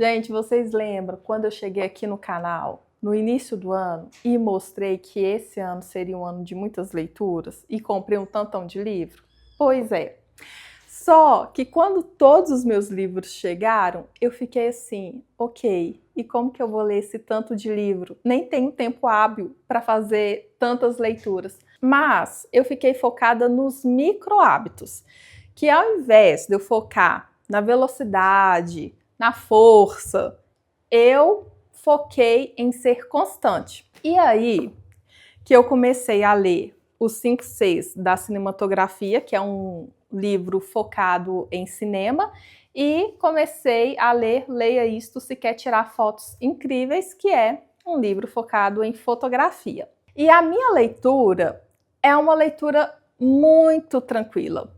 Gente, vocês lembram quando eu cheguei aqui no canal, no início do ano, e mostrei que esse ano seria um ano de muitas leituras e comprei um tantão de livro? Pois é. Só que quando todos os meus livros chegaram, eu fiquei assim, ok, e como que eu vou ler esse tanto de livro? Nem tenho tempo hábil para fazer tantas leituras. Mas eu fiquei focada nos micro hábitos, que ao invés de eu focar na velocidade, na força, eu foquei em ser constante. E aí que eu comecei a ler Os 5 Cs da Cinematografia, que é um livro focado em cinema, e comecei a ler Leia Isto Se Quer Tirar Fotos Incríveis, que é um livro focado em fotografia. E a minha leitura é uma leitura muito tranquila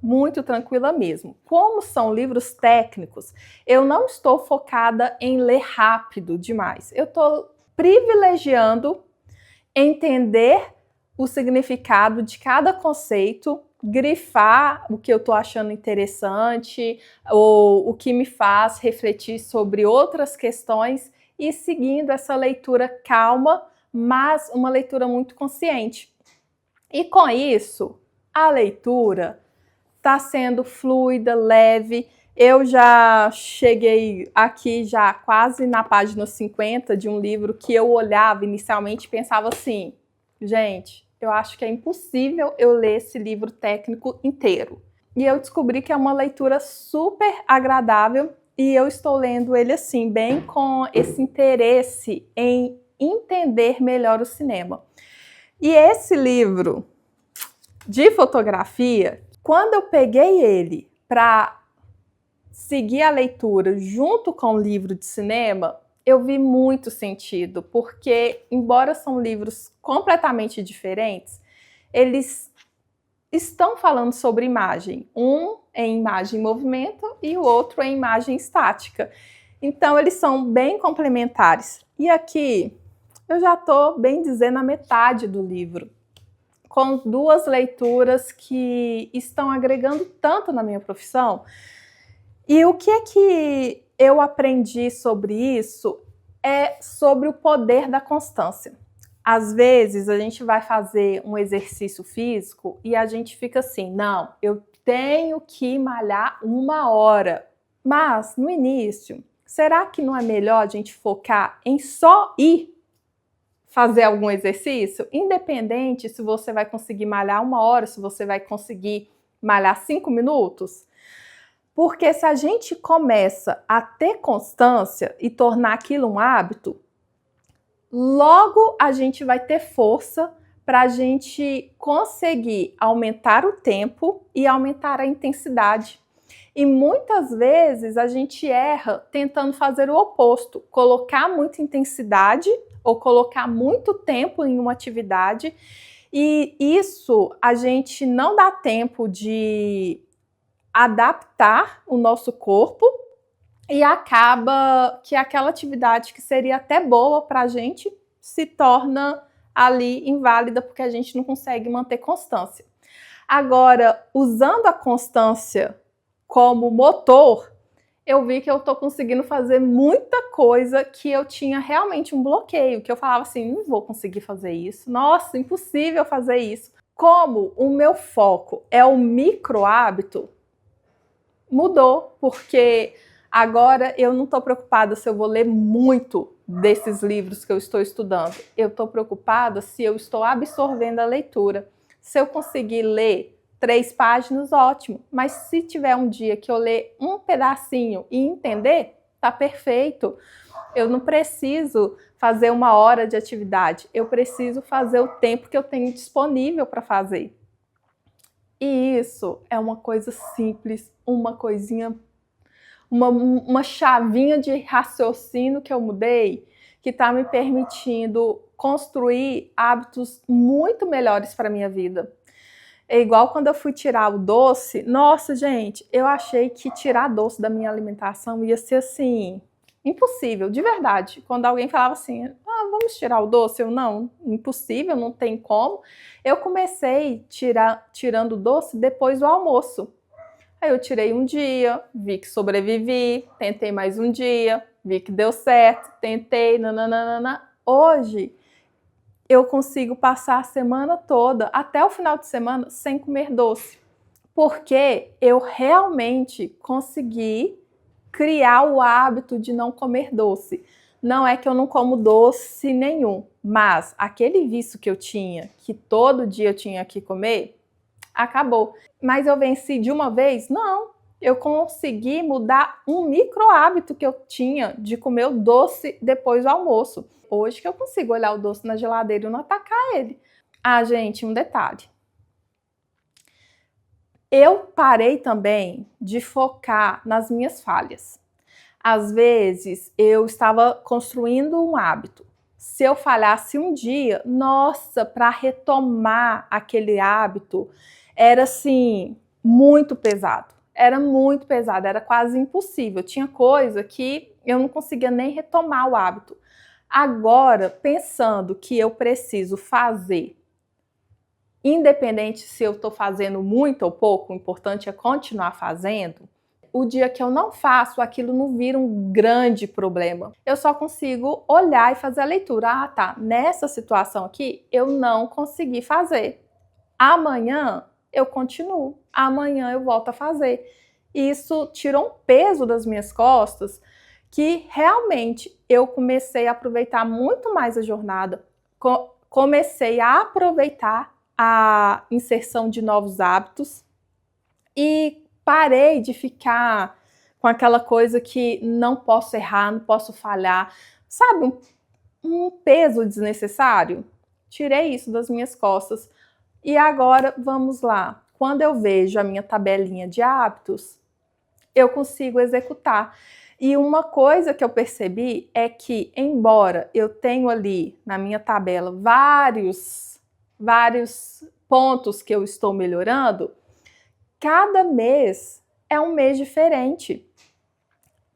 mesmo. Como são livros técnicos, eu não estou focada em ler rápido demais. Eu estou privilegiando entender o significado de cada conceito, grifar o que eu estou achando interessante ou o que me faz refletir sobre outras questões e seguindo essa leitura calma, mas uma leitura muito consciente. E com isso, a leitura está sendo fluida, leve. Eu já cheguei aqui já quase na página 50 de um livro que eu olhava inicialmente e pensava assim, gente, eu acho que é impossível eu ler esse livro técnico inteiro. E eu descobri que é uma leitura super agradável e eu estou lendo ele assim, bem com esse interesse em entender melhor o cinema. E esse livro de fotografia, quando eu peguei ele para seguir a leitura junto com o livro de cinema, eu vi muito sentido, porque embora são livros completamente diferentes, eles estão falando sobre imagem. Um é imagem em movimento e o outro é imagem estática. Então eles são bem complementares. E aqui eu já estou, bem dizer, na metade do livro, com 2 leituras que estão agregando tanto na minha profissão. E o que é que eu aprendi sobre isso é sobre o poder da constância. Às vezes a gente vai fazer um exercício físico e a gente fica assim, não, eu tenho que malhar 1 hora. Mas no início, será que não é melhor a gente focar em só ir fazer algum exercício? Independente se você vai conseguir malhar 1 hora, se você vai conseguir malhar 5 minutos? Porque se a gente começa a ter constância e tornar aquilo um hábito, logo a gente vai ter força para a gente conseguir aumentar o tempo e aumentar a intensidade. E muitas vezes a gente erra tentando fazer o oposto, colocar muita intensidade ou colocar muito tempo em uma atividade, e isso a gente não dá tempo de adaptar o nosso corpo e acaba que aquela atividade que seria até boa para a gente se torna ali inválida porque a gente não consegue manter constância. Agora, usando a constância como motor, eu vi que eu estou conseguindo fazer muita coisa que eu tinha realmente um bloqueio, que eu falava assim, não vou conseguir fazer isso, nossa, impossível fazer isso. Como o meu foco é o micro hábito, mudou, porque agora eu não estou preocupada se eu vou ler muito desses livros que eu estou estudando. Eu estou preocupada se eu estou absorvendo a leitura. Se eu conseguir ler 3 páginas, ótimo. Mas se tiver um dia que eu ler um pedacinho e entender, tá perfeito. Eu não preciso fazer 1 hora de atividade. Eu preciso fazer o tempo que eu tenho disponível para fazer. E isso é uma coisa simples, uma coisinha, uma chavinha de raciocínio que eu mudei, que está me permitindo construir hábitos muito melhores para a minha vida. É igual quando eu fui tirar o doce. Nossa, gente, eu achei que tirar doce da minha alimentação ia ser assim, impossível, de verdade. Quando alguém falava assim, vamos tirar o doce, eu não, impossível, não tem como. Eu comecei tirando o doce depois do almoço. Aí eu tirei um dia, vi que sobrevivi, tentei mais um dia, vi que deu certo, tentei, nananana. Hoje, eu consigo passar a semana toda, até o final de semana, sem comer doce. Porque eu realmente consegui criar o hábito de não comer doce. Não é que eu não como doce nenhum, mas aquele vício que eu tinha, que todo dia eu tinha que comer, acabou. Mas eu venci de uma vez? Não. Eu consegui mudar um micro hábito que eu tinha de comer o doce depois do almoço. Hoje que eu consigo olhar o doce na geladeira e não atacar ele. Ah, gente, um detalhe. Eu parei também de focar nas minhas falhas. Às vezes, eu estava construindo um hábito. Se eu falhasse um dia, nossa, para retomar aquele hábito, era assim, muito pesado. Era muito pesado, era quase impossível. Tinha coisa que eu não conseguia nem retomar o hábito. Agora, pensando que eu preciso fazer, independente se eu estou fazendo muito ou pouco, o importante é continuar fazendo. O dia que eu não faço, aquilo não vira um grande problema. Eu só consigo olhar e fazer a leitura. Ah, tá, nessa situação aqui, eu não consegui fazer. Amanhã eu continuo. Amanhã eu volto a fazer. Isso tirou um peso das minhas costas que realmente eu comecei a aproveitar muito mais a jornada. Comecei a aproveitar a inserção de novos hábitos e parei de ficar com aquela coisa que não posso errar, não posso falhar. Sabe, um peso desnecessário? Tirei isso das minhas costas. E agora, vamos lá. Quando eu vejo a minha tabelinha de hábitos, eu consigo executar. E uma coisa que eu percebi é que, embora eu tenha ali na minha tabela vários pontos que eu estou melhorando, cada mês é um mês diferente.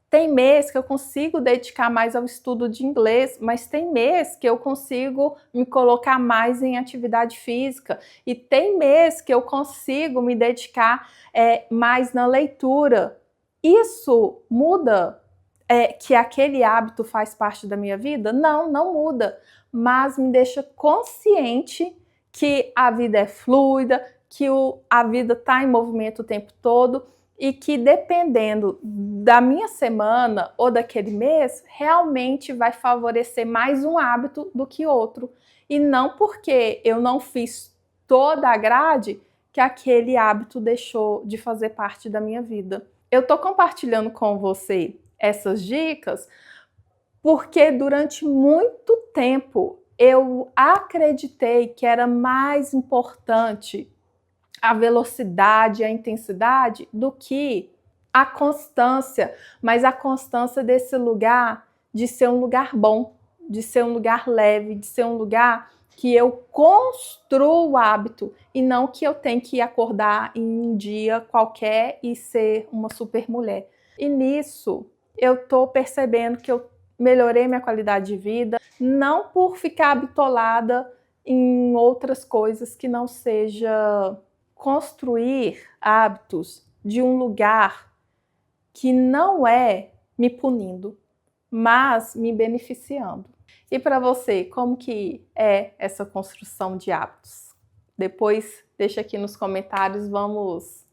Tem mês que eu consigo dedicar mais ao estudo de inglês, mas tem mês que eu consigo me colocar mais em atividade física. E tem mês que eu consigo me dedicar mais na leitura. Isso muda que aquele hábito faz parte da minha vida? Não, não muda. Mas me deixa consciente que a vida é fluida, que a vida está em movimento o tempo todo e que dependendo da minha semana ou daquele mês, realmente vai favorecer mais um hábito do que outro. E não porque eu não fiz toda a grade que aquele hábito deixou de fazer parte da minha vida. Eu estou compartilhando com você essas dicas porque durante muito tempo eu acreditei que era mais importante a velocidade, a intensidade, do que a constância, mas a constância desse lugar de ser um lugar bom, de ser um lugar leve, de ser um lugar que eu construo o hábito e não que eu tenho que acordar em um dia qualquer e ser uma super mulher. E nisso eu tô percebendo que eu melhorei minha qualidade de vida, não por ficar bitolada em outras coisas que não seja construir hábitos de um lugar que não é me punindo, mas me beneficiando. E para você, como que é essa construção de hábitos? Depois deixa aqui nos comentários, vamos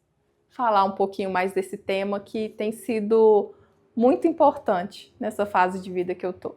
falar um pouquinho mais desse tema que tem sido muito importante nessa fase de vida que eu tô.